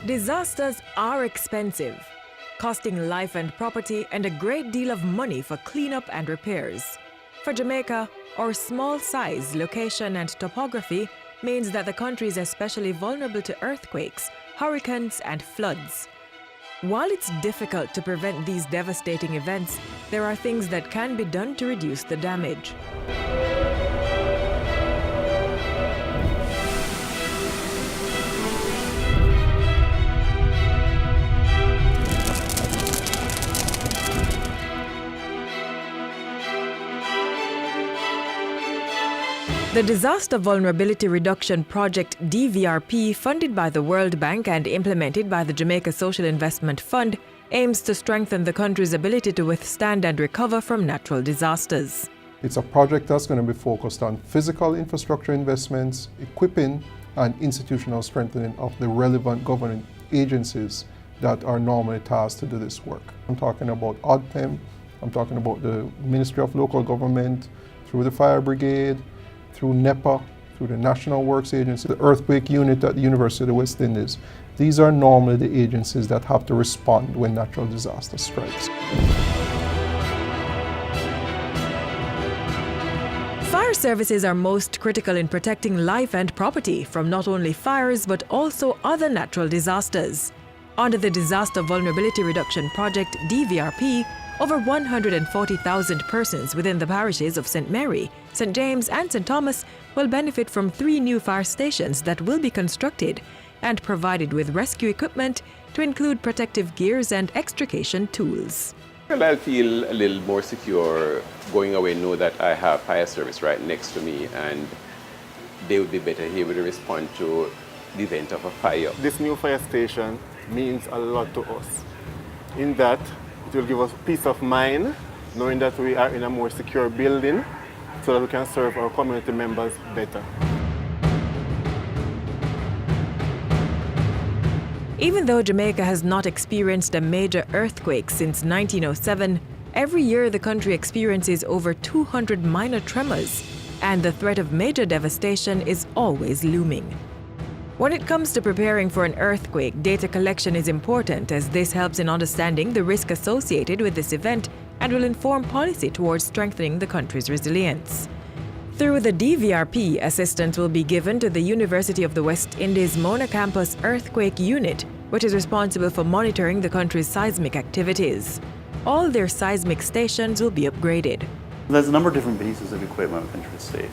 Disasters are expensive, costing life and property and a great deal of money for cleanup and repairs. For Jamaica, our small size, location and topography means that the country is especially vulnerable to earthquakes, hurricanes and floods. While it's difficult to prevent these devastating events, there are things that can be done to reduce the damage. The Disaster Vulnerability Reduction Project DVRP, funded by the World Bank and implemented by the Jamaica Social Investment Fund, aims to strengthen the country's ability to withstand and recover from natural disasters. It's a project that's going to be focused on physical infrastructure investments, equipping and institutional strengthening of the relevant government agencies that are normally tasked to do this work. I'm talking about ODPEM, I'm talking about the Ministry of Local Government, through the Fire Brigade, through NEPA, through the National Works Agency, the Earthquake Unit at the University of the West Indies. These are normally the agencies that have to respond when natural disaster strikes. Fire services are most critical in protecting life and property from not only fires but also other natural disasters. Under the Disaster Vulnerability Reduction Project DVRP, over 140,000 persons within the parishes of St. Mary, St. James and St. Thomas will benefit from 3 new fire stations that will be constructed and provided with rescue equipment to include protective gears and extrication tools. Well, I'll feel a little more secure going away, know that I have fire service right next to me and they would be better able to respond to the event of a fire. This new fire station means a lot to us in that it will give us peace of mind, knowing that we are in a more secure building so that we can serve our community members better. Even though Jamaica has not experienced a major earthquake since 1907, every year the country experiences over 200 minor tremors, and the threat of major devastation is always looming. When it comes to preparing for an earthquake, data collection is important as this helps in understanding the risk associated with this event and will inform policy towards strengthening the country's resilience. Through the DVRP, assistance will be given to the University of the West Indies Mona Campus Earthquake Unit, which is responsible for monitoring the country's seismic activities. All their seismic stations will be upgraded. There's a number of different pieces of equipment we can receive.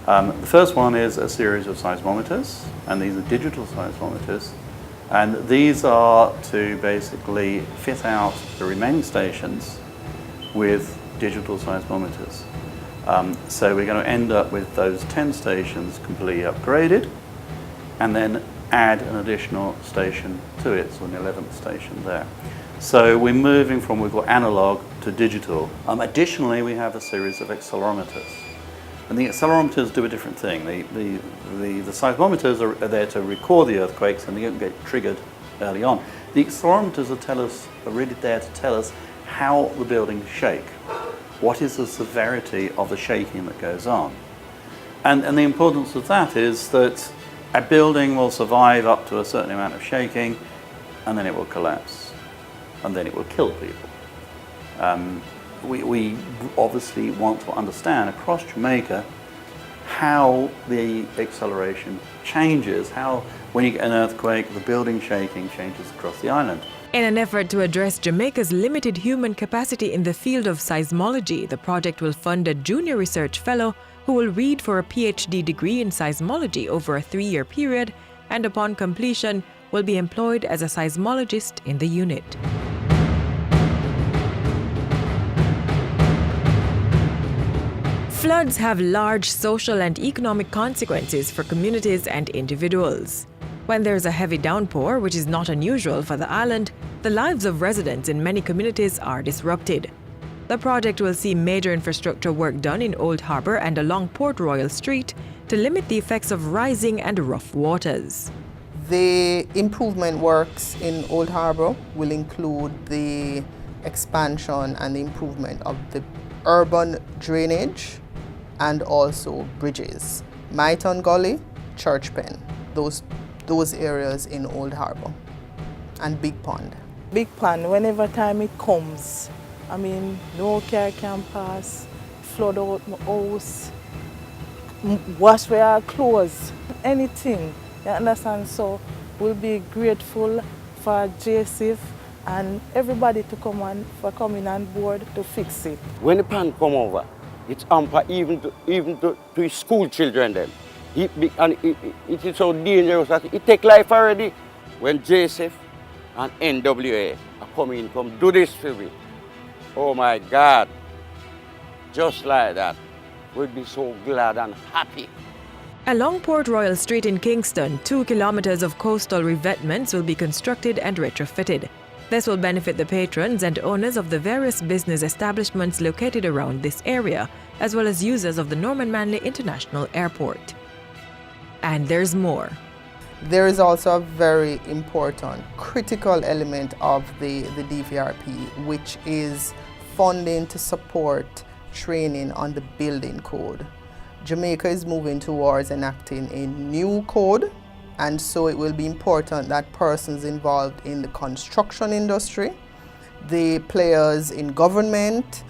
The first one is a series of seismometers, and these are digital seismometers. And these are to basically fit out the remaining stations with digital seismometers. So we're going to end up with those 10 stations completely upgraded, and then add an additional station to it, so an 11th station there. So we're moving from we've got analog to digital. Additionally, we have a series of accelerometers. And the accelerometers do a different thing. The seismometers are there to record the earthquakes and they don't get triggered early on. The accelerometers are really there to tell us how the buildings shake. What is the severity of the shaking that goes on? And the importance of that is that a building will survive up to a certain amount of shaking and then it will collapse and then it will kill people. We obviously want to understand across Jamaica how the acceleration changes, how when you get an earthquake, the building shaking changes across the island. In an effort to address Jamaica's limited human capacity in the field of seismology, the project will fund a junior research fellow who will read for a PhD degree in seismology over a 3-year period and upon completion will be employed as a seismologist in the unit. Floods have large social and economic consequences for communities and individuals. When there's a heavy downpour, which is not unusual for the island, the lives of residents in many communities are disrupted. The project will see major infrastructure work done in Old Harbour and along Port Royal Street to limit the effects of rising and rough waters. The improvement works in Old Harbour will include the expansion and the improvement of the urban drainage and also bridges. Myton Gully, Church Pen, those areas in Old Harbour. and Big Pond. Big Pond, whenever time it comes, I mean, no car can pass, flood out my house, wash our clothes, anything, you understand? So we'll be grateful for JSIF and everybody to come on, for coming on board to fix it. When the pan come over, it's hamper even to school children them. It is so dangerous that it take life already. When JSIF and NWA are coming, come do this for me. Oh my God, just like that. We'll be so glad and happy. Along Port Royal Street in Kingston, 2 kilometers of coastal revetments will be constructed and retrofitted. This will benefit the patrons and owners of the various business establishments located around this area, as well as users of the Norman Manley International Airport. And there's more. There is also a very important, critical element of the DVRP, which is funding to support training on the building code. Jamaica is moving towards enacting a new code, and so it will be important that persons involved in the construction industry, the players in government,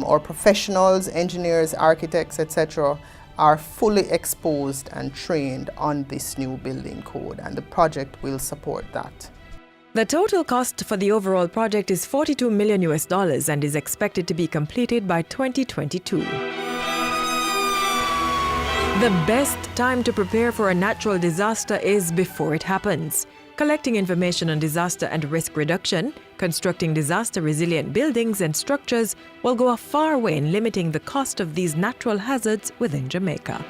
or professionals, engineers, architects, etc., are fully exposed and trained on this new building code, and the project will support that. The total cost for the overall project is $42 million and is expected to be completed by 2022. The best time to prepare for a natural disaster is before it happens. Collecting information on disaster and risk reduction, constructing disaster-resilient buildings and structures will go a far way in limiting the cost of these natural hazards within Jamaica.